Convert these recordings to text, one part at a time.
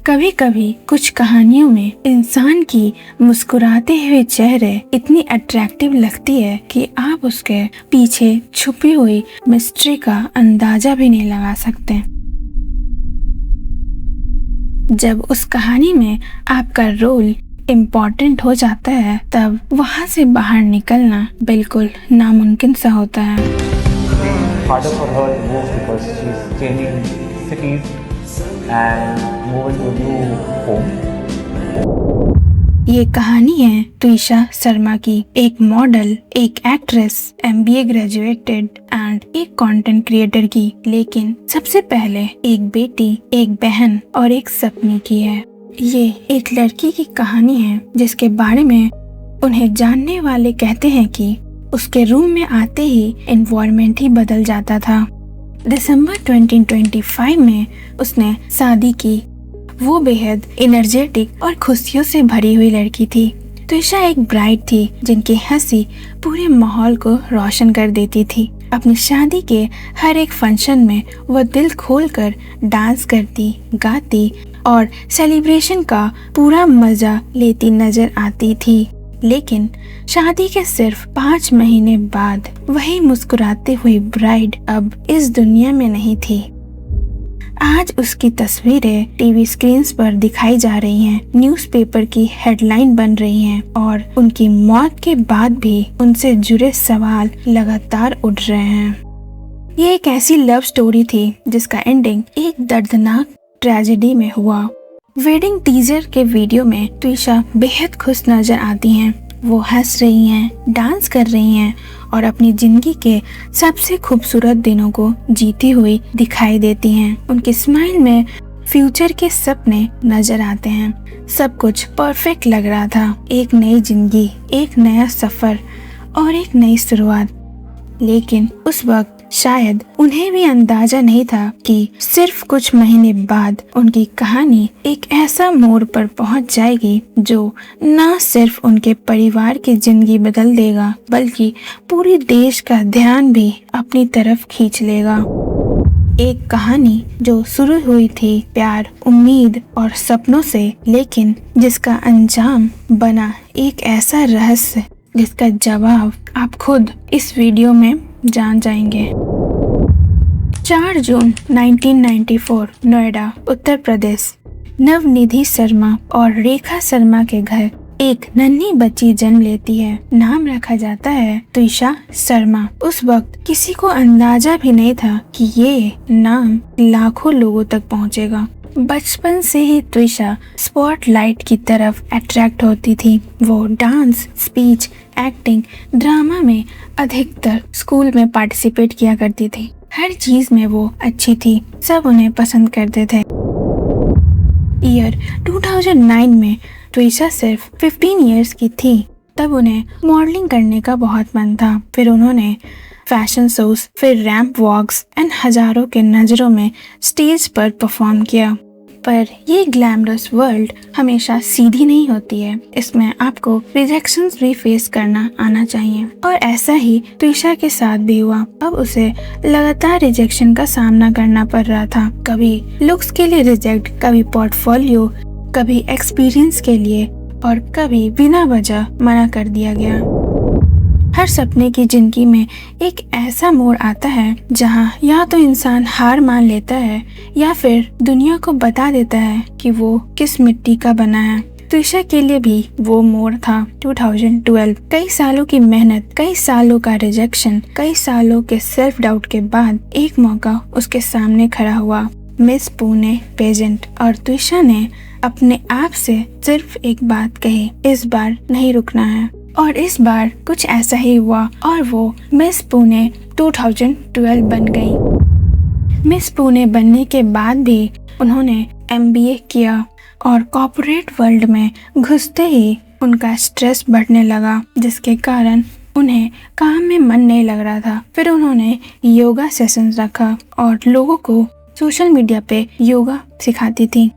कभी कभी कुछ कहानियों में इंसान की मुस्कुराते हुए चेहरे इतनी अट्रैक्टिव लगती है कि आप उसके पीछे छुपी हुई मिस्ट्री का अंदाजा भी नहीं लगा सकते। जब उस कहानी में आपका रोल इम्पोर्टेंट हो जाता है तब वहाँ से बाहर निकलना बिल्कुल नामुमकिन सा होता है। Harder for her to move because she's changing cities and moving to a new home. ये कहानी है त्विशा शर्मा की, एक मॉडल, एक एक्ट्रेस, MBA ग्रेजुएटेड एंड एक कंटेंट क्रिएटर की। लेकिन सबसे पहले एक बेटी, एक बहन और एक सपने की है। ये एक लड़की की कहानी है जिसके बारे में उन्हें जानने वाले कहते हैं कि उसके रूम में आते ही एनवायरनमेंट ही बदल जाता था। दिसंबर 2025 में उसने शादी की। वो बेहद एनर्जेटिक और खुशियों से भरी हुई लड़की थी। त्विशा एक ब्राइड थी जिनकी हंसी पूरे माहौल को रोशन कर देती थी। अपनी शादी के हर एक फंक्शन में वह दिल खोलकर डांस करती, गाती और सेलिब्रेशन का पूरा मजा लेती नजर आती थी। लेकिन शादी के सिर्फ 5 महीने बाद वही मुस्कुराती हुई ब्राइड अब इस दुनिया में नहीं थी। आज उसकी तस्वीरें टीवी स्क्रीन्स पर दिखाई जा रही हैं, न्यूज़पेपर की हेडलाइन बन रही हैं और उनकी मौत के बाद भी उनसे जुड़े सवाल लगातार उठ रहे हैं। ये एक ऐसी लव स्टोरी थी जिसका एंडिंग एक दर्दनाक ट्रेजेडी में हुआ। वेडिंग टीजर के वीडियो में त्विशा बेहद खुश नजर आती हैं। वो हंस रही हैं, डांस कर रही हैं और अपनी जिंदगी के सबसे खूबसूरत दिनों को जीती हुई दिखाई देती हैं। उनकी स्माइल में फ्यूचर के सपने नजर आते हैं। सब कुछ परफेक्ट लग रहा था। एक नई जिंदगी, एक नया सफर और एक नई शुरुआत। लेकिन उस वक्त शायद उन्हें भी अंदाजा नहीं था कि सिर्फ कुछ महीने बाद उनकी कहानी एक ऐसा मोड़ पर पहुंच जाएगी जो न सिर्फ उनके परिवार की जिंदगी बदल देगा बल्कि पूरी देश का ध्यान भी अपनी तरफ खींच लेगा। एक कहानी जो शुरू हुई थी प्यार, उम्मीद और सपनों से, लेकिन जिसका अंजाम बना एक ऐसा रहस्य जिसका जवाब आप खुद इस वीडियो में जान जाएंगे। 4 जून 1994 नोएडा, उत्तर प्रदेश। नवनिधि शर्मा और रेखा शर्मा के घर एक नन्ही बच्ची जन्म लेती है। नाम रखा जाता है त्विशा शर्मा। उस वक्त किसी को अंदाजा भी नहीं था कि ये नाम लाखों लोगों तक पहुंचेगा। बचपन से ही त्विशा स्पॉटलाइट की तरफ अट्रैक्ट होती थी। वो डांस, स्पीच, एक्टिंग, ड्रामा में अधिकतर स्कूल में पार्टिसिपेट किया करती थी। हर चीज में वो अच्छी थी, सब उन्हें पसंद करते थे। ईयर 2009 में त्विशा सिर्फ 15 इयर्स की थी। तब उन्हें मॉडलिंग करने का बहुत मन था। फिर उन्होंने फैशन शोज, फिर रैंप वॉक्स एंड हजारों के नजरों में स्टेज पर परफॉर्म किया। पर ये ग्लैमरस वर्ल्ड हमेशा सीधी नहीं होती है। इसमें आपको रिजेक्शंस भी फेस करना आना चाहिए और ऐसा ही त्विशा के साथ भी हुआ। अब उसे लगातार रिजेक्शन का सामना करना पड़ रहा था। कभी लुक्स के लिए रिजेक्ट, कभी पोर्टफोलियो, कभी एक्सपीरियंस के लिए और कभी बिना वजह मना कर दिया गया। हर सपने की जिंदगी में एक ऐसा मोड़ आता है जहां या तो इंसान हार मान लेता है या फिर दुनिया को बता देता है कि वो किस मिट्टी का बना है। त्विशा के लिए भी वो मोड़ था 2012। कई सालों की मेहनत, कई सालों का रिजेक्शन, कई सालों के सेल्फ डाउट के बाद एक मौका उसके सामने खड़ा हुआ, मिस पुणे पेजेंट। और त्विशा ने अपने आप से सिर्फ एक बात कही, इस बार नहीं रुकना है। और इस बार कुछ ऐसा ही हुआ और वो मिस पुणे 2012 बन गई। मिस पुणे बनने के बाद भी उन्होंने MBA किया और कॉर्पोरेट वर्ल्ड में घुसते ही उनका स्ट्रेस बढ़ने लगा, जिसके कारण उन्हें काम में मन नहीं लग रहा था। फिर उन्होंने योगा सेशंस रखा और लोगों को सोशल मीडिया पे योगा सिखाती थी।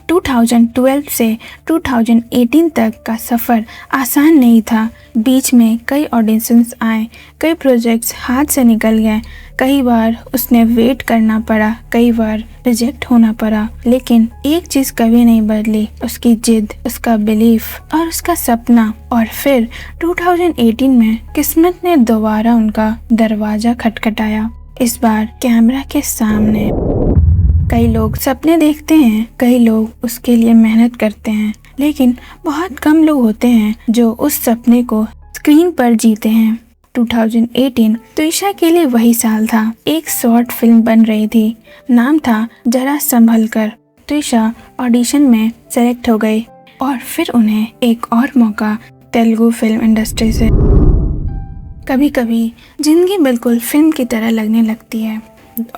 2012 से 2018 तक का सफ़र आसान नहीं था। बीच में कई ऑडिशंस आए, कई प्रोजेक्ट्स हाथ से निकल गए। कई बार उसने वेट करना पड़ा, कई बार रिजेक्ट होना पड़ा, लेकिन एक चीज़ कभी नहीं बदली, उसकी जिद, उसका बिलीफ और उसका सपना। और फिर 2018 में किस्मत ने दोबारा उनका दरवाज़ा खटखटाया, इस बार कैमरा के सामने। कई लोग सपने देखते हैं, कई लोग उसके लिए मेहनत करते हैं, लेकिन बहुत कम लोग होते हैं जो उस सपने को स्क्रीन पर जीते हैं। 2018 त्विशा के लिए वही साल था। एक शॉर्ट फिल्म बन रही थी, नाम था जरा संभल कर। त्विशा ऑडिशन में सेलेक्ट हो गई और फिर उन्हें एक और मौका तेलुगु फिल्म इंडस्ट्री से। कभी कभी जिंदगी बिल्कुल फिल्म की तरह लगने लगती है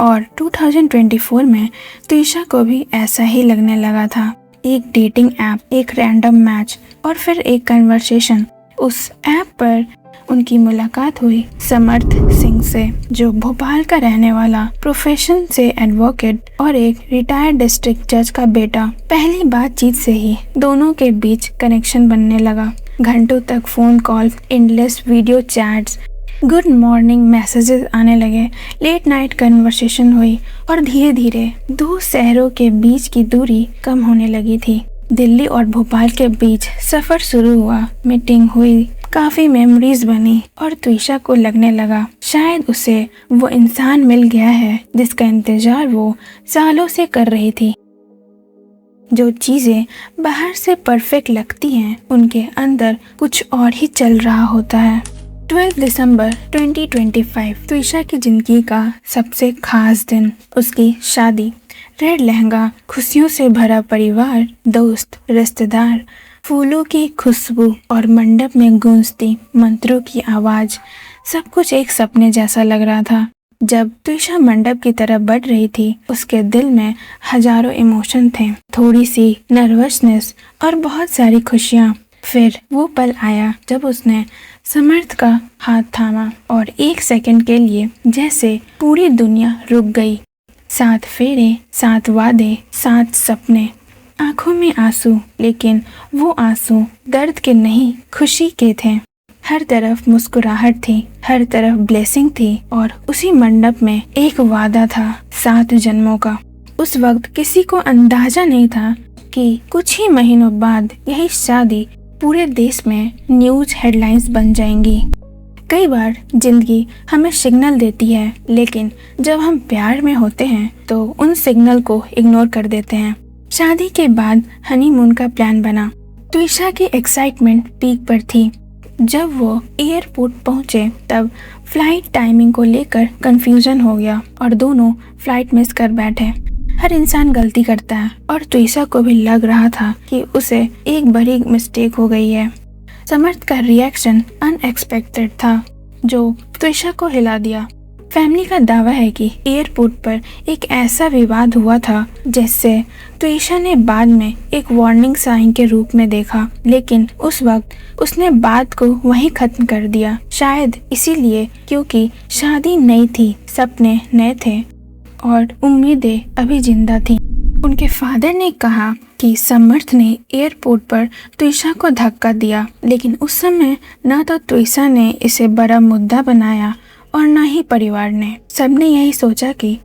और 2024 में त्विशा को भी ऐसा ही लगने लगा था। एक डेटिंग ऐप, एक रैंडम मैच और फिर एक कन्वर्सेशन। उस ऐप पर उनकी मुलाकात हुई समर्थ सिंह से, जो भोपाल का रहने वाला, प्रोफेशन से एडवोकेट और एक रिटायर्ड डिस्ट्रिक्ट जज का बेटा। पहली बातचीत से ही दोनों के बीच कनेक्शन बनने लगा। घंटों तक phone call, endless video chats, good morning messages आने लगे, लेट नाइट कन्वर्सेशन हुई और धीरे धीरे दो शहरों के बीच की दूरी कम होने लगी थी। दिल्ली और भोपाल के बीच सफर शुरू हुआ, मीटिंग हुई, काफी मेमोरीज बनी और त्विशा को लगने लगा शायद उसे वो इंसान मिल गया है जिसका इंतजार वो सालों से कर रही थी। जो चीजें बाहर से परफेक्ट लगती हैं, उनके अंदर कुछ और ही चल रहा होता है। 12 दिसंबर 2025 त्विशा की जिंदगी का सबसे खास दिन, उसकी शादी। रेड लहंगा, खुशियों से भरा परिवार, दोस्त, रिश्तेदार, फूलों की खुशबू और मंडप में गूंजती मंत्रों की आवाज, सब कुछ एक सपने जैसा लग रहा था। जब त्विशा मंडप की तरफ बढ़ रही थी, उसके दिल में हजारों इमोशन थे, थोड़ी सी नर्वसनेस और बहुत सारी खुशियाँ। फिर वो पल आया जब उसने समर्थ का हाथ थामा और एक सेकंड के लिए जैसे पूरी दुनिया रुक गई। 7 फेरे, 7 वादे, 7 सपने, आंखों में आंसू, लेकिन वो आंसू दर्द के नहीं, खुशी के थे। हर तरफ मुस्कुराहट थी, हर तरफ ब्लेसिंग थी और उसी मंडप में एक वादा था 7 जन्मों का। उस वक्त किसी को अंदाजा नहीं था कि कुछ ही महीनों बाद यही शादी पूरे देश में न्यूज हेडलाइंस बन जाएंगी। कई बार जिंदगी हमें सिग्नल देती है, लेकिन जब हम प्यार में होते हैं तो उन सिग्नल को इग्नोर कर देते हैं। शादी के बाद हनीमून का प्लान बना। त्विशा की एक्साइटमेंट पीक पर थी। जब वो एयरपोर्ट पहुंचे तब फ्लाइट टाइमिंग को लेकर कंफ्यूजन हो गया और दोनों फ्लाइट मिस कर बैठे। हर इंसान गलती करता है और त्विशा को भी लग रहा था कि उसे एक बड़ी मिस्टेक हो गई है। समर्थ का रिएक्शन अनएक्सपेक्टेड था, जो त्विशा को हिला दिया। फैमिली का दावा है कि एयरपोर्ट पर एक ऐसा विवाद हुआ था जिससे त्विशा ने बाद में एक वार्निंग साइन के रूप में देखा, लेकिन उस वक्त उसने बात को वहीं खत्म कर दिया। शायद इसीलिए क्योंकि शादी नई थी, सपने नए थे और उम्मीदें अभी जिंदा थी। उनके फादर ने कहा कि समर्थ ने एयरपोर्ट पर त्विशा को धक्का दिया, लेकिन उस समय न तो त्विशा ने इसे बड़ा मुद्दा बनाया और न ही परिवार ने। सबने यही सोचा कि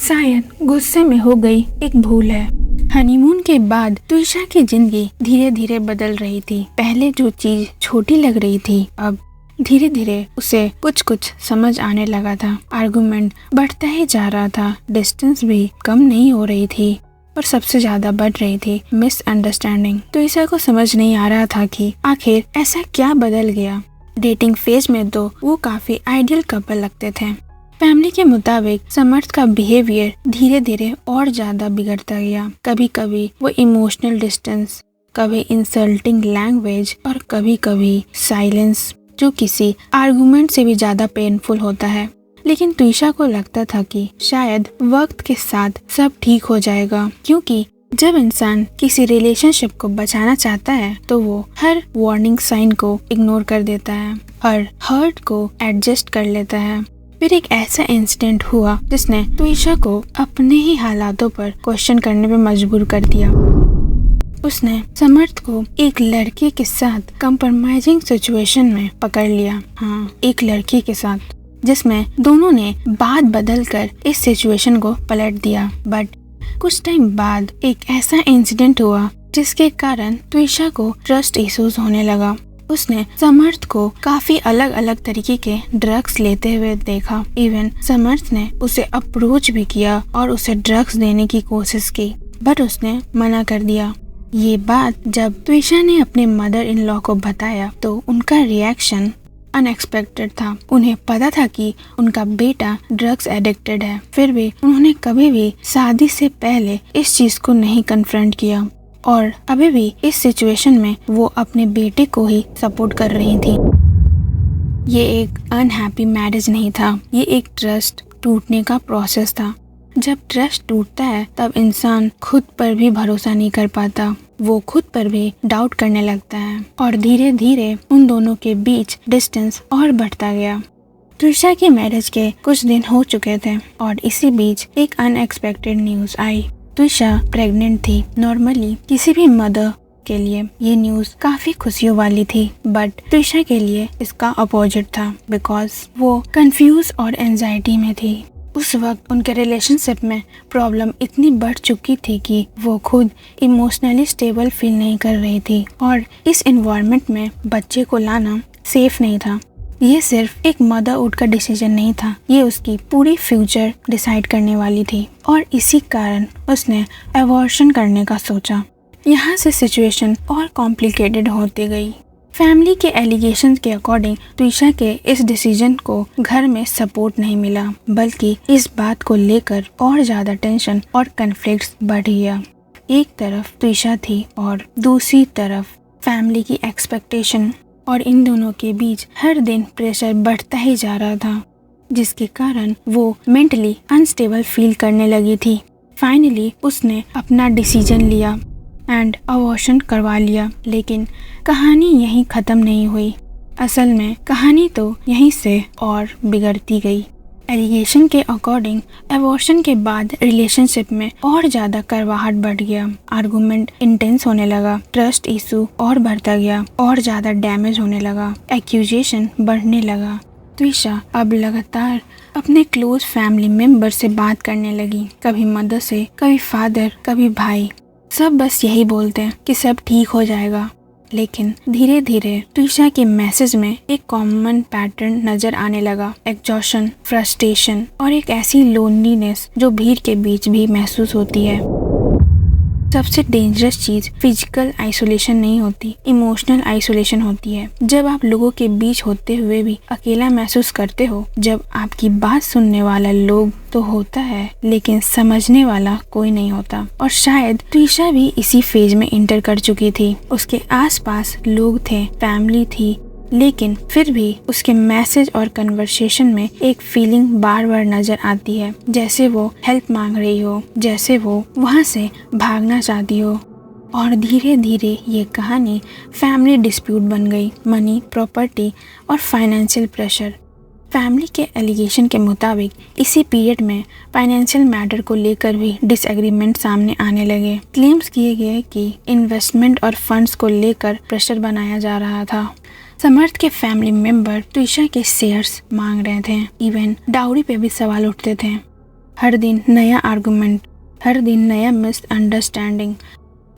शायद गुस्से में हो गई एक भूल है। हनीमून के बाद त्विशा की जिंदगी धीरे धीरे बदल रही थी। पहले जो चीज छोटी लग रही थी, अब धीरे धीरे उसे कुछ कुछ समझ आने लगा था। आर्गुमेंट बढ़ता ही जा रहा था, डिस्टेंस भी कम नहीं हो रही थी और सबसे ज्यादा बढ़ रही थी मिसअंडरस्टैंडिंग। त्विशा को समझ नहीं आ रहा था कि आखिर ऐसा क्या बदल गया। डेटिंग फेज में तो वो काफी आइडियल कपल लगते थे। फैमिली के मुताबिक समर्थ का बिहेवियर धीरे धीरे और ज्यादा बिगड़ता गया। कभी कभी वो इमोशनल डिस्टेंस, कभी इंसल्टिंग लैंग्वेज और कभी कभी साइलेंस, जो किसी आर्गुमेंट से भी ज्यादा पेनफुल होता है। लेकिन त्विशा को लगता था कि शायद वक्त के साथ सब ठीक हो जाएगा, क्योंकि जब इंसान किसी रिलेशनशिप को बचाना चाहता है तो वो हर वार्निंग साइन को इग्नोर कर देता है, हर हर्ट को एडजस्ट कर लेता है। फिर एक ऐसा इंसिडेंट हुआ जिसने त्विशा को अपने ही हालातों पर क्वेश्चन करने पे मजबूर कर दिया। उसने समर्थ को एक लड़के के साथ कंप्रोमाइजिंग सिचुएशन में पकड़ लिया। हाँ, एक लड़के के साथ, जिसमें दोनों ने बात बदलकर इस सिचुएशन को पलट दिया। बट कुछ टाइम बाद एक ऐसा इंसिडेंट हुआ जिसके कारण त्विशा को ट्रस्ट इश्यूज होने लगा। उसने समर्थ को काफी अलग अलग तरीके के ड्रग्स लेते हुए देखा। इवन समर्थ ने उसे अप्रोच भी किया और उसे ड्रग्स देने की कोशिश की, बट उसने मना कर दिया। ये बात जब त्विशा ने अपने मदर इन लॉ को बताया तो उनका रिएक्शन अनएक्सपेक्टेड था। उन्हें पता था कि उनका बेटा ड्रग्स एडिक्टेड है, फिर भी उन्होंने कभी भी शादी से पहले इस चीज को नहीं कन्फ्रंट किया और अभी भी इस सिचुएशन में वो अपने बेटे को ही सपोर्ट कर रही थी। ये एक अनहैप्पी मैरिज नहीं था, ये एक ट्रस्ट टूटने का प्रोसेस था। जब ट्रस्ट टूटता है तब इंसान खुद पर भी भरोसा नहीं कर पाता, वो खुद पर भी डाउट करने लगता है और धीरे धीरे उन दोनों के बीच डिस्टेंस और बढ़ता गया। त्विशा की मैरिज के कुछ दिन हो चुके थे और इसी बीच एक अनएक्सपेक्टेड न्यूज आई। त्विशा प्रेग्नेंट थी। नॉर्मली किसी भी मदर के लिए ये न्यूज काफी खुशियों वाली थी, बट त्विशा के लिए इसका अपोजिट था, बिकॉज वो कंफ्यूज और एंजाइटी में थी। उस वक्त उनके रिलेशनशिप में प्रॉब्लम इतनी बढ़ चुकी थी कि वो खुद इमोशनली स्टेबल फील नहीं कर रही थी और इस एनवायरनमेंट में बच्चे को लाना सेफ नहीं था। ये सिर्फ एक मदरहुड का डिसीजन नहीं था, ये उसकी पूरी फ्यूचर डिसाइड करने वाली थी और इसी कारण उसने अबॉर्शन करने का सोचा। यहाँ से सिचुएशन और कॉम्प्लिकेटेड होती गई। फैमिली के एलिगेशन के अकॉर्डिंग त्विशा के इस डिसीजन को घर में सपोर्ट नहीं मिला, बल्कि इस बात को लेकर और ज्यादा टेंशन और कन्फ्लिक्ट्स बढ़ गया। एक तरफ त्विशा थी और दूसरी तरफ फैमिली की एक्सपेक्टेशन, और इन दोनों के बीच हर दिन प्रेशर बढ़ता ही जा रहा था, जिसके कारण वो मेंटली अनस्टेबल फील करने लगी थी। फाइनली उसने अपना डिसीजन लिया एंड अबॉर्शन करवा लिया। लेकिन कहानी यहीं ख़त्म नहीं हुई। असल में कहानी तो यहीं से और बिगड़ती गई। एलिगेशन के अकॉर्डिंग अबॉर्शन के बाद रिलेशनशिप में और ज़्यादा करवाहट बढ़ गया, आर्गुमेंट इंटेंस होने लगा, ट्रस्ट इशू और बढ़ता गया और ज़्यादा डैमेज होने लगा, एक्यूजेशन बढ़ने लगा। त्विशा अब लगातार अपने क्लोज फैमिली मेंबर से बात करने लगी, कभी मदर से, कभी फादर, कभी भाई। सब बस यही बोलते हैं कि सब ठीक हो जाएगा, लेकिन धीरे धीरे त्विशा के मैसेज में एक कॉमन पैटर्न नजर आने लगा। एग्जॉशन, फ्रस्ट्रेशन और एक ऐसी लोनलीनेस जो भीड़ के बीच भी महसूस होती है। सबसे डेंजरस चीज फिजिकल आइसोलेशन नहीं होती, इमोशनल आइसोलेशन होती है। जब आप लोगों के बीच होते हुए भी अकेला महसूस करते हो, जब आपकी बात सुनने वाला लोग तो होता है लेकिन समझने वाला कोई नहीं होता। और शायद त्विशा भी इसी फेज में इंटर कर चुकी थी। उसके आसपास लोग थे, फैमिली थी, लेकिन फिर भी उसके मैसेज और कन्वर्सेशन में एक फीलिंग बार बार नजर आती है, जैसे वो हेल्प मांग रही हो, जैसे वो वहाँ से भागना चाहती हो। और धीरे धीरे ये कहानी फैमिली डिस्प्यूट बन गई। मनी, प्रॉपर्टी और फाइनेंशियल प्रेशर। फैमिली के एलिगेशन के मुताबिक इसी पीरियड में फाइनेंशियल मैटर को लेकर भी डिसएग्रीमेंट सामने आने लगे। क्लेम्स किए गए कि इन्वेस्टमेंट और फंड्स को लेकर प्रेशर बनाया जा रहा था। समर्थ के फैमिली मेंबर त्विशा के शेयर्स मांग रहे थे, इवन डाउरी पे भी सवाल उठते थे। हर दिन नया आर्गुमेंट, हर दिन नया मिसअंडरस्टैंडिंग।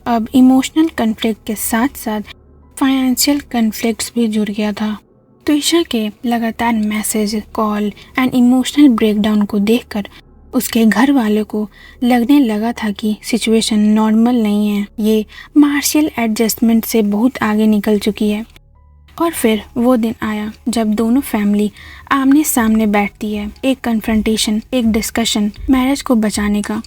अब इमोशनल कन्फ्लिक्ट के साथ साथ फाइनेंशियल कन्फ्लिक्ट्स भी जुड़ गया था। त्विशा के लगातार message, call and emotional breakdown को देखकर उसके घर वालों को लगने लगा था कि सिचुएशन नॉर्मल नहीं है, ये मार्शियल एडजस्टमेंट से बहुत आगे निकल चुकी है। और फिर वो दिन आया जब दोनों फैमिली आमने सामने बैठती है। एक कन्फ्रंटेशन, एक डिस्कशन मैरिज को बचाने का।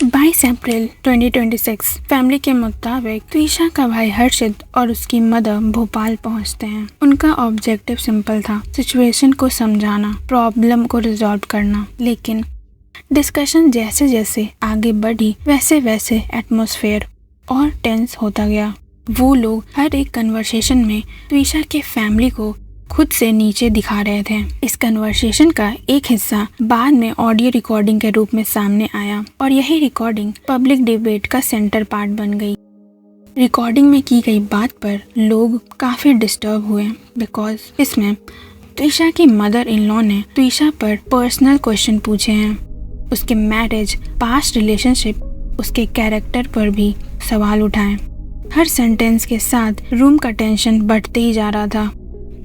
22 अप्रैल 2026 फैमिली के मुताबिक त्विशा का भाई हर्षित और उसकी मदर भोपाल पहुंचते हैं। उनका ऑब्जेक्टिव सिंपल था, सिचुएशन को समझाना, प्रॉब्लम को रिजॉल्व करना। लेकिन डिस्कशन जैसे जैसे आगे बढ़ी वैसे वैसे एटमॉस्फेयर और टेंस होता गया। वो लोग हर एक कन्वर्सेशन में त्विशा के फैमिली को खुद से नीचे दिखा रहे थे। इस कन्वर्सेशन का एक हिस्सा बाद में ऑडियो रिकॉर्डिंग के रूप में सामने आया और यही रिकॉर्डिंग पब्लिक डिबेट का सेंटर पार्ट बन गई। रिकॉर्डिंग में की गई बात पर लोग काफ़ी डिस्टर्ब हुए बिकॉज इसमें त्विशा की मदर इन लॉ ने त्विशा पर पर्सनल क्वेश्चन पूछे हैं। उसके मैरिज, पास्ट रिलेशनशिप, उसके कैरेक्टर पर भी सवाल उठाए। हर सेंटेंस के साथ रूम का टेंशन बढ़ते ही जा रहा था।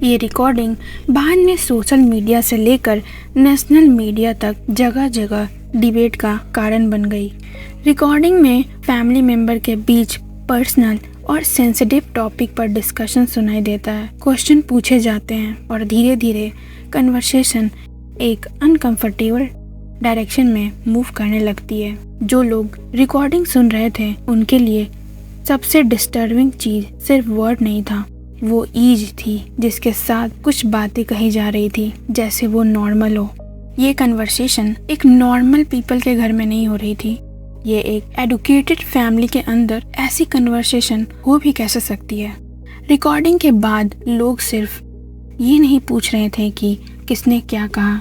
ये रिकॉर्डिंग बाद में सोशल मीडिया से लेकर नेशनल मीडिया तक जगह जगह डिबेट का कारण बन गई। रिकॉर्डिंग में फैमिली मेंबर के बीच पर्सनल और सेंसिटिव टॉपिक पर डिस्कशन सुनाई देता है। क्वेश्चन पूछे जाते हैं और धीरे धीरे कन्वर्सेशन एक अनकंफर्टेबल डायरेक्शन में मूव करने लगती है। जो लोग रिकॉर्डिंग सुन रहे थे उनके लिए सबसे डिस्टर्बिंग चीज़ सिर्फ वर्ड नहीं था, वो ईज थी जिसके साथ कुछ बातें कही जा रही थी जैसे वो नॉर्मल हो। ये कन्वर्सेशन एक नॉर्मल पीपल के घर में नहीं हो रही थी। ये एक एडुकेटेड फैमिली के अंदर ऐसी कन्वर्सेशन हो भी कैसे सकती है। रिकॉर्डिंग के बाद लोग सिर्फ ये नहीं पूछ रहे थे कि किसने क्या कहा,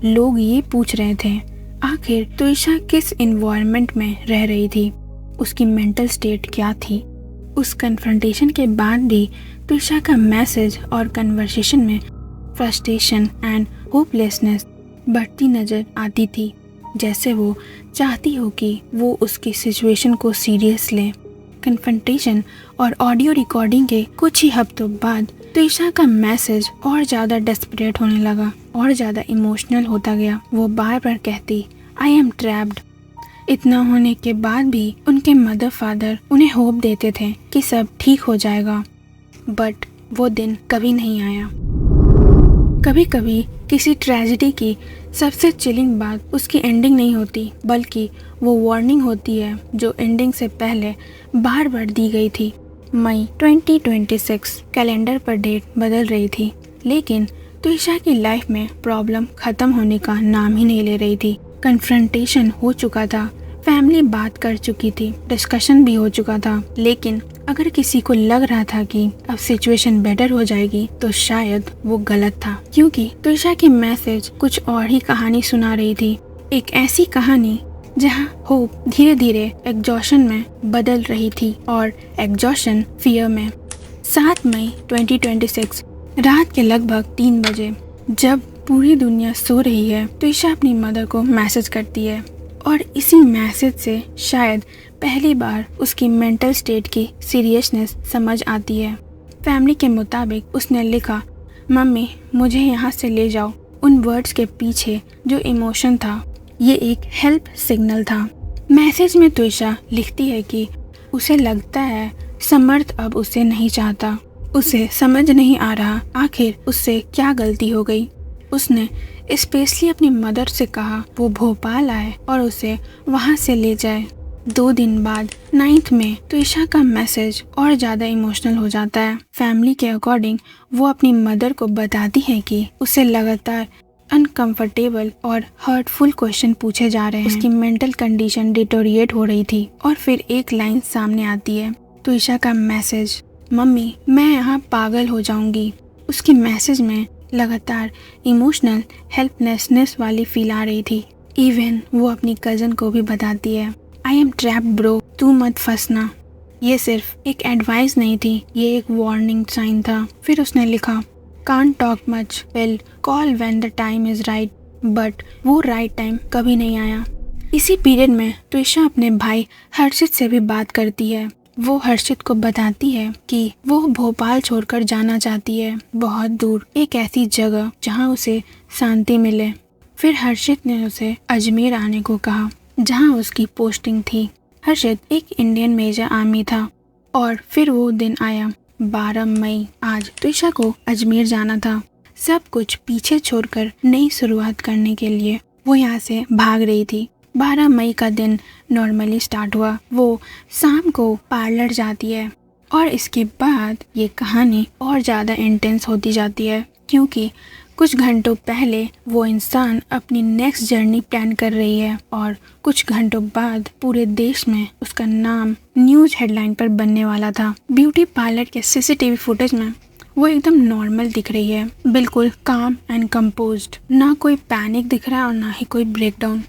लोग ये पूछ रहे थे आखिर त्विशा किस इन्वायरमेंट में रह रही थी, उसकी मेंटल स्टेट क्या थी। उस कन्फ्रंटेशन के बाद भी त्विशा का मैसेज और कन्वर्सेशन में फ्रस्ट्रेशन एंड होपलेसनेस बढ़ती नज़र आती थी, जैसे वो चाहती हो कि वो उसकी सिचुएशन को सीरियस ले। कन्फ्रंटेशन और ऑडियो रिकॉर्डिंग के कुछ ही हफ्तों बाद त्विशा का मैसेज और ज़्यादा डेस्परेट होने लगा और ज़्यादा इमोशनल होता गया। वो बार बार कहती आई एम ट्रैप्ड। इतना होने के बाद भी उनके मदर फादर उन्हें होप देते थे कि सब ठीक हो जाएगा, बट वो दिन कभी नहीं आया। कभी कभी किसी ट्रेजेडी की सबसे चिलिंग बात उसकी एंडिंग नहीं होती, बल्कि वो वार्निंग होती है जो एंडिंग से पहले बार बार दी गई थी। मई 2026 कैलेंडर पर डेट बदल रही थी, लेकिन त्विशा की लाइफ में प्रॉब्लम ख़त्म होने का नाम ही नहीं ले रही थी। कन्फ्रंटेशन हो चुका था, फैमिली बात कर चुकी थी, डिस्कशन भी हो चुका था, लेकिन अगर किसी को लग रहा था कि अब सिचुएशन बेटर हो जाएगी तो शायद वो गलत था, क्योंकि त्विशा की मैसेज कुछ और ही कहानी सुना रही थी। एक ऐसी कहानी जहां होप धीरे धीरे एग्जॉशन में बदल रही थी और एग्जॉशन फियर में। 7 मई 2026 रात के लगभग 3 बजे जब पूरी दुनिया सो रही है, त्विशा अपनी मदर को मैसेज करती है और इसी मैसेज से शायद पहली बार उसकी मेंटल स्टेट की सीरियसनेस समझ आती है। फैमिली के मुताबिक उसने लिखा, मम्मी मुझे यहाँ से ले जाओ। उन वर्ड्स के पीछे जो इमोशन था ये एक हेल्प सिग्नल था। मैसेज में त्विशा लिखती है कि उसे लगता है समर्थ अब उसे नहीं चाहता, उसे समझ नहीं आ रहा आखिर उससे क्या गलती हो गई। उसने स्पेशली अपनी मदर से कहा वो भोपाल आए और उसे वहाँ से ले जाए। 2 दिन बाद 9 में त्विशा का मैसेज और ज़्यादा इमोशनल हो जाता है। फैमिली के अकॉर्डिंग वो अपनी मदर को बताती है कि उसे लगातार अनकंफर्टेबल और हर्टफुल क्वेश्चन पूछे जा रहे हैं। उसकी मेंटल कंडीशन डिटोरिएट हो रही थी और फिर एक लाइन सामने आती है, त्विशा का मैसेज, मम्मी मैं यहाँ पागल हो जाऊंगी। उसकी मैसेज में लगातार इमोशनल हेल्पलेसनेस वाली फील आ रही थी। इवन वो अपनी कज़न को भी बताती है, आई एम ट्रैप्ड ब्रो, तू मत फंसना। ये सिर्फ एक एडवाइस नहीं थी, ये एक वार्निंग साइन था। फिर उसने लिखा, can't talk much, will call when the time is right, but वो राइट टाइम कभी नहीं आया। इसी पीरियड में त्विशा अपने भाई हर्षित से भी बात करती है। वो हर्षित को बताती है कि वो भोपाल छोड़कर जाना चाहती है, बहुत दूर, एक ऐसी जगह जहां उसे शांति मिले। फिर हर्षित ने उसे अजमेर आने को कहा जहां उसकी पोस्टिंग थी। हर्षित एक इंडियन मेजर आर्मी था और फिर वो दिन आया 12 मई। आज त्विशा को अजमेर जाना था। सब कुछ पीछे छोड़कर नई शुरुआत करने के लिए वो यहाँ से भाग रही थी। 12 मई का दिन नॉर्मली स्टार्ट हुआ। वो शाम को पार्लर जाती है और इसके बाद ये कहानी और ज़्यादा इंटेंस होती जाती है, क्योंकि कुछ घंटों पहले वो इंसान अपनी नेक्स्ट जर्नी प्लान कर रही है और कुछ घंटों बाद पूरे देश में उसका नाम न्यूज़ हेडलाइन पर बनने वाला था। ब्यूटी पार्लर के सीसीटीवी फुटेज में वो एकदम नॉर्मल दिख रही है, बिल्कुल काम एंड कंपोज्ड। ना कोई पैनिक दिख रहा है और ना ही कोई ब्रेकडाउन।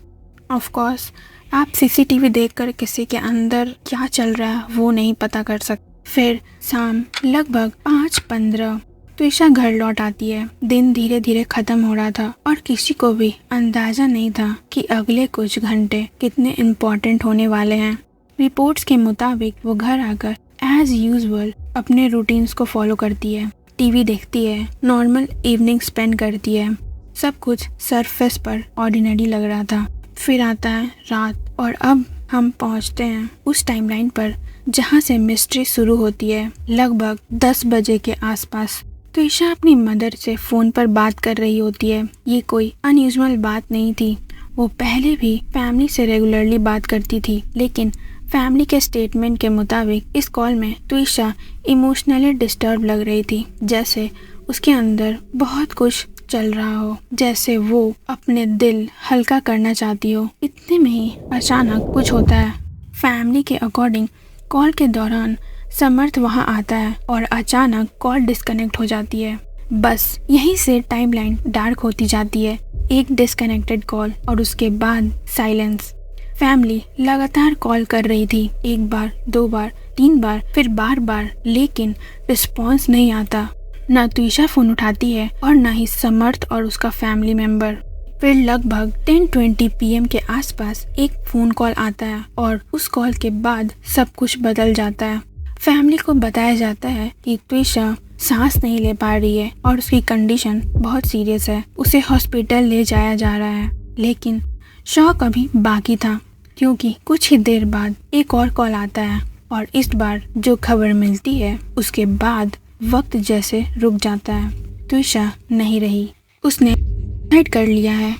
ऑफ कोर्स आप सीसीटीवी देखकर किसी के अंदर क्या चल रहा है वो नहीं पता कर सकते। फिर शाम लगभग 5:15 त्विशा घर लौट आती है। दिन धीरे धीरे खत्म हो रहा था और किसी को भी अंदाजा नहीं था कि अगले कुछ घंटे कितने इम्पोर्टेंट होने वाले हैं। रिपोर्ट्स के मुताबिक वो घर आकर एज यूजुअल अपने रूटीन्स को फॉलो करती है, टीवी देखती है, नॉर्मल इवनिंग स्पेंड करती है। सब कुछ सरफेस पर ऑर्डिनरी लग रहा था। फिर आता है रात और अब हम पहुंचते हैं उस टाइमलाइन पर जहां से मिस्ट्री शुरू होती है। लगभग 10 बजे के आसपास त्विशा अपनी मदर से फोन पर बात कर रही होती है। ये कोई अनयूजुअल बात नहीं थी। वो पहले भी फैमिली से रेगुलरली बात करती थी, लेकिन फैमिली के स्टेटमेंट के मुताबिक इस कॉल में त्विशा इमोशनली डिस्टर्ब लग रही थी, जैसे उसके अंदर बहुत कुछ चल रहा हो, जैसे वो अपने दिल हल्का करना चाहती हो। इतने में ही अचानक कुछ होता है। फैमिली के अकॉर्डिंग कॉल के दौरान समर्थ वहां आता है और अचानक कॉल डिस्कनेक्ट हो जाती है। बस यहीं से टाइमलाइन डार्क होती जाती है। एक डिस्कनेक्टेड कॉल और उसके बाद साइलेंस। फैमिली लगातार कॉल कर रही थी, 1 बार, 2 बार, 3 बार, फिर बार बार, लेकिन रिस्पॉन्स नहीं आता। न त्विशा फोन उठाती है और न ही समर्थ और उसका फैमिली मेंबर। फिर लगभग 10:20 PM के आसपास एक फोन कॉल आता है और उस कॉल के बाद सब कुछ बदल जाता है। फैमिली को बताया जाता है कि त्विशा सांस नहीं ले पा रही है और उसकी कंडीशन बहुत सीरियस है। उसे हॉस्पिटल ले जाया जा रहा है, लेकिन शॉक अभी बाकी था, क्योंकि कुछ ही देर बाद एक और कॉल आता है और इस बार जो खबर मिलती है उसके बाद वक्त जैसे रुक जाता है। त्विशा नहीं रही। उसने डिसाइड कर लिया है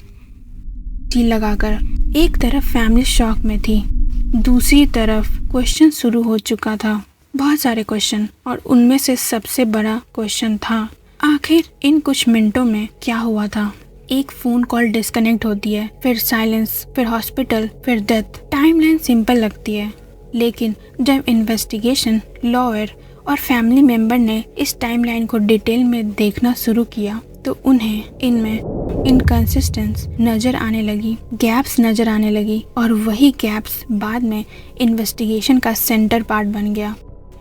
जी लगाकर। एक तरफ फैमिली शॉक में थी, दूसरी तरफ क्वेश्चन शुरू हो चुका था, बहुत सारे क्वेश्चन, और उनमें से सबसे बड़ा क्वेश्चन था आखिर इन कुछ मिनटों में क्या हुआ था। एक फोन कॉल डिस्कनेक्ट होती है, फिर साइलेंस, फिर हॉस्पिटल, फिर डेथ। टाइमलाइन सिंपल लगती है, लेकिन जब इन्वेस्टिगेशन, लॉयर और फैमिली मेंबर ने इस टाइमलाइन को डिटेल में देखना शुरू किया तो उन्हें इनमें इनकंसिस्टेंस नजर आने लगी, गैप्स नजर आने लगी, और वही गैप्स बाद में इन्वेस्टिगेशन का सेंटर पार्ट बन गया।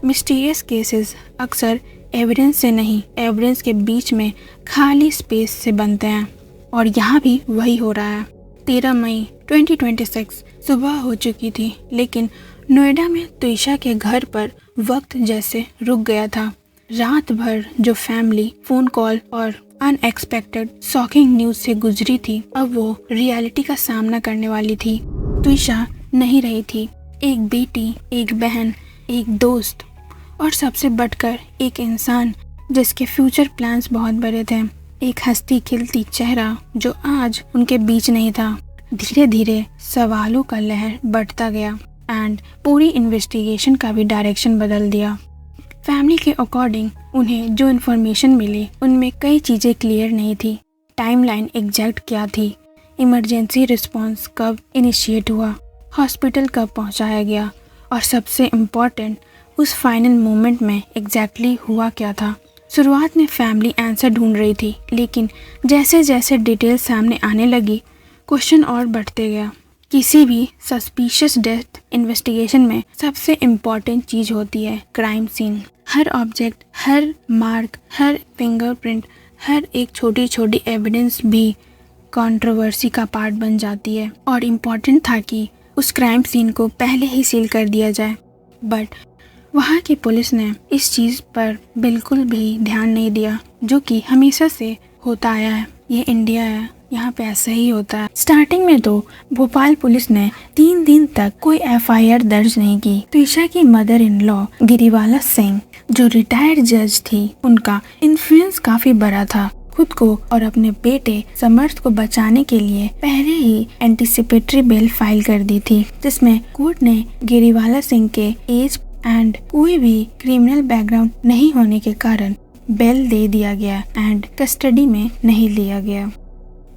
मिस्टीरियस केसेस अक्सर एविडेंस से नहीं, एविडेंस के बीच में खाली स्पेस से बनते हैं, और यहाँ भी वही हो रहा है। 13 मई 2026 सुबह हो चुकी थी, लेकिन नोएडा में त्विशा के घर पर वक्त जैसे रुक गया था। रात भर जो फैमिली फोन कॉल और अनएक्सपेक्टेड शॉकिंग न्यूज से गुजरी थी, अब वो रियलिटी का सामना करने वाली थी। त्विशा नहीं रही थी। एक बेटी, एक बहन, एक दोस्त, और सबसे बढ़कर एक इंसान जिसके फ्यूचर प्लान्स बहुत बड़े थे। एक हंसती खिलती चेहरा जो आज उनके बीच नहीं था। धीरे धीरे सवालों का लहर बढ़ता गया एंड पूरी इन्वेस्टिगेशन का भी डायरेक्शन बदल दिया। फैमिली के अकॉर्डिंग उन्हें जो इन्फॉर्मेशन मिली उनमें कई चीज़ें क्लियर नहीं थी। टाइमलाइन एग्जैक्ट क्या थी, इमरजेंसी रिस्पांस कब इनिशिएट हुआ, हॉस्पिटल कब पहुंचाया गया, और सबसे इम्पॉर्टेंट उस फाइनल मोमेंट में एग्जैक्टली हुआ क्या था। शुरुआत में फैमिली आंसर ढूंढ रही थी, लेकिन जैसे जैसे डिटेल सामने आने लगी क्वेश्चन और बढ़ते गया। किसी भी सस्पिशियस डेथ इन्वेस्टिगेशन में सबसे इम्पॉर्टेंट चीज़ होती है क्राइम सीन। हर ऑब्जेक्ट, हर मार्क, हर फिंगरप्रिंट, हर एक छोटी छोटी एविडेंस भी कंट्रोवर्सी का पार्ट बन जाती है, और इम्पॉर्टेंट था कि उस क्राइम सीन को पहले ही सील कर दिया जाए। बट वहाँ की पुलिस ने इस चीज़ पर बिल्कुल भी ध्यान नहीं दिया, जो कि हमेशा से होता आया है। ये इंडिया है, यहाँ पे ऐसा ही होता है। स्टार्टिंग में तो भोपाल पुलिस ने 3 दिन तक कोई FIR दर्ज नहीं की। त्विशा की मदर इन लॉ गिरिवाला सिंह, जो रिटायर्ड जज थी, उनका इन्फ्लुएंस काफी बड़ा था। खुद को और अपने बेटे समर्थ को बचाने के लिए पहले ही एंटीसिपेटरी बेल फाइल कर दी थी, जिसमें कोर्ट ने गिरिवाला सिंह के एज एंड कोई भी क्रिमिनल बैकग्राउंड नहीं होने के कारण बेल दे दिया गया एंड कस्टडी में नहीं लिया गया।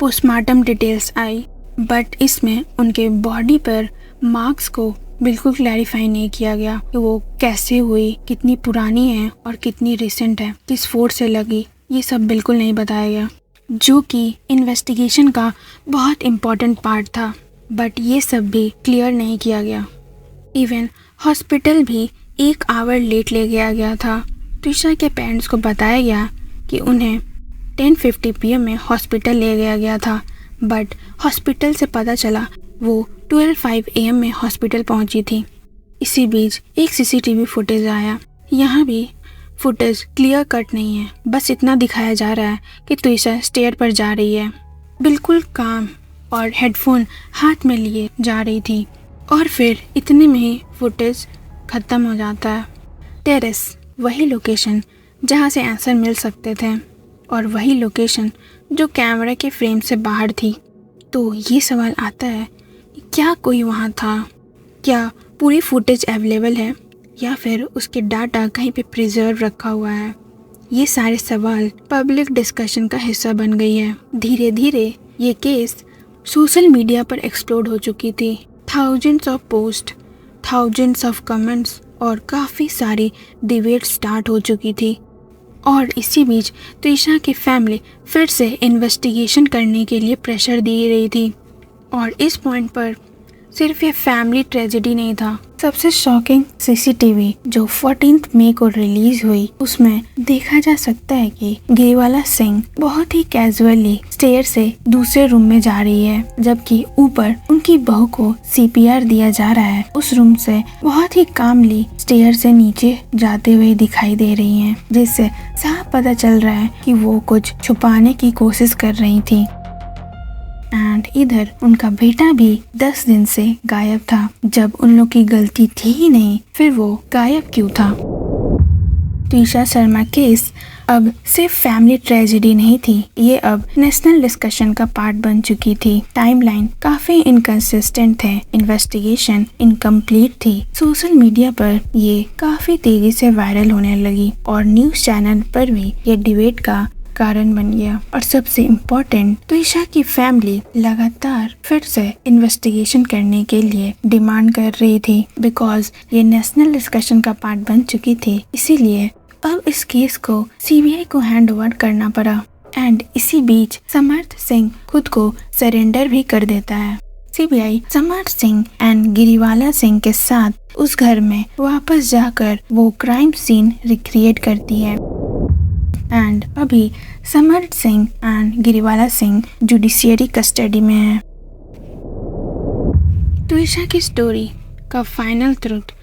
पोस्टमार्टम डिटेल्स आई, बट इसमें उनके बॉडी पर मार्क्स को बिल्कुल क्लैरिफाई नहीं किया गया कि वो कैसे हुई, कितनी पुरानी है और कितनी रिसेंट है, किस फोर्स से लगी, ये सब बिल्कुल नहीं बताया गया, जो कि इन्वेस्टिगेशन का बहुत इम्पोर्टेंट पार्ट था। बट ये सब भी क्लियर नहीं किया गया। इवन हॉस्पिटल भी 1 आवर लेट ले गया था। त्रिशा के पेरेंट्स को बताया गया कि उन्हें 10:50 PM में हॉस्पिटल ले गया था, बट हॉस्पिटल से पता चला वो 12:05 AM में हॉस्पिटल पहुंची थी। इसी बीच एक CCTV फुटेज आया। यहाँ भी फुटेज क्लियर कट नहीं है, बस इतना दिखाया जा रहा है कि त्रिशा स्टेयर पर जा रही है, बिल्कुल काम और हेडफोन हाथ में लिए जा रही थी। और फिर इतने में ही फुटेज ख़त्म हो जाता है। टेरेस, वही लोकेशन जहाँ से आंसर मिल सकते थे, और वही लोकेशन जो कैमरा के फ्रेम से बाहर थी। तो ये सवाल आता है, क्या कोई वहाँ था? क्या पूरी फुटेज अवेलेबल है, या फिर उसके डाटा कहीं पे प्रिजर्व रखा हुआ है? ये सारे सवाल पब्लिक डिस्कशन का हिस्सा बन गई है। धीरे धीरे ये केस सोशल मीडिया पर एक्सप्लोड हो चुकी थी। Thousands of post, thousands of comments और काफ़ी सारी डिबेट स्टार्ट हो चुकी थी। और इसी बीच त्रिशा की फैमिली फिर से इन्वेस्टिगेशन करने के लिए प्रेशर दे रही थी। और इस पॉइंट पर सिर्फ ये फैमिली ट्रेजेडी नहीं था, सबसे शॉकिंग CCTV जो 14 मई को रिलीज हुई, उसमें देखा जा सकता है कि गिरीवाला सिंह बहुत ही कैजुअली स्टेयर से दूसरे रूम में जा रही है, जबकि ऊपर उनकी बहू को CPR दिया जा रहा है। उस रूम से बहुत ही कामली स्टेयर से नीचे जाते हुए दिखाई दे रही हैं, जिससे साफ पता चल रहा है कि वो कुछ छुपाने की कोशिश कर रही थी। एंड इधर उनका बेटा भी 10 दिन से गायब था। जब उन लोग की गलती थी ही नहीं, फिर वो गायब क्यों था? त्रिशा शर्मा केस अब सिर्फ फैमिली ट्रेजेडी नहीं थी, ये अब नेशनल डिस्कशन का पार्ट बन चुकी थी। टाइमलाइन काफी इनकंसिस्टेंट थे, इन्वेस्टिगेशन इनकम्प्लीट थी। सोशल मीडिया पर ये काफी तेजी से वायरल होने लगी और न्यूज चैनल पर भी ये डिबेट का कारण बन गया। और सबसे इम्पोर्टेंट, त्रिशा की फैमिली लगातार फिर से इन्वेस्टिगेशन करने के लिए डिमांड कर रही थी, बिकॉज ये नेशनल डिस्कशन का पार्ट बन चुकी थी। इसीलिए अब इस केस को CBI को हैंड ओवर करना पड़ा। एंड इसी बीच समर्थ सिंह खुद को सरेंडर भी कर देता है। CBI समर्थ सिंह एंड गिरीवाला सिंह के साथ उस घर में वापस जाकर वो क्राइम सीन रिक्रिएट करती है। एंड अभी Samarth Singh and Giriwala Singh judiciary custody में है। त्रिशा की स्टोरी का फाइनल ट्रुथ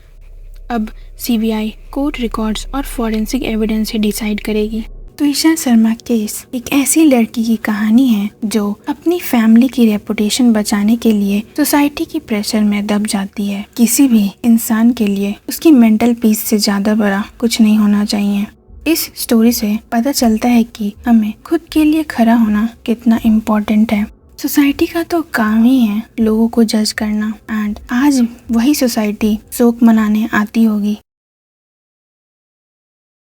अब CBI कोर्ट रिकॉर्ड्स और फॉरेंसिक एविडेंस से डिसाइड करेगी। त्रिशा शर्मा केस एक ऐसी लड़की की कहानी है जो अपनी फैमिली की रेपुटेशन बचाने के लिए सोसाइटी की प्रेशर में दब जाती है। किसी भी इंसान के लिए उसकी मेंटल पीस से ज्यादा बड़ा कुछ नहीं होना चाहिए। इस स्टोरी से पता चलता है कि हमें खुद के लिए खड़ा होना कितना इम्पोर्टेंट है। सोसाइटी का तो काम ही है लोगों को जज करना, एंड आज वही सोसाइटी शोक मनाने आती होगी